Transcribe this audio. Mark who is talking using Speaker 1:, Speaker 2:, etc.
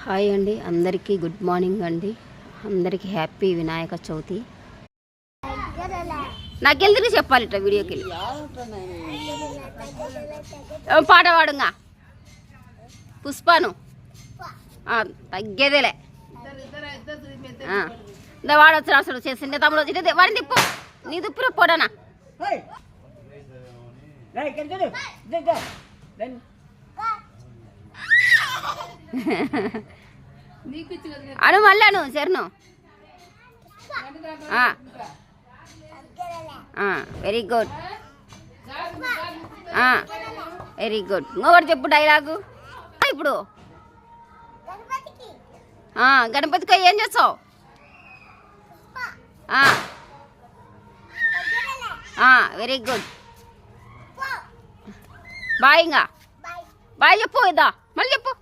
Speaker 1: Hi అండి, అందరికీ good morning అండి. అందరికీ హ్యాపీ వినాయక చవితి. నాకెళ్ళి చెప్పాలి ఇట్లా వీడియోకి వెళ్ళి పాట పాడుగా పుష్పాను తగ్గేదేలే వాడొచ్చు అసలు చేసిండే తమ్ముడు వచ్చి వాడిని తిప్పు నీ దుప్పురు పోడానా అను మళ్ళాను సరేను వెరీ గుడ్ వెరీ గుడ్ ఇంకొకటి చెప్పు డైలాగు ఇప్పుడు గణపతికి ఏం చేస్తావు వెరీ గుడ్ బాయ్ ఇంకా బాయ్ చెప్పు ఇదా మళ్ళీ చెప్పు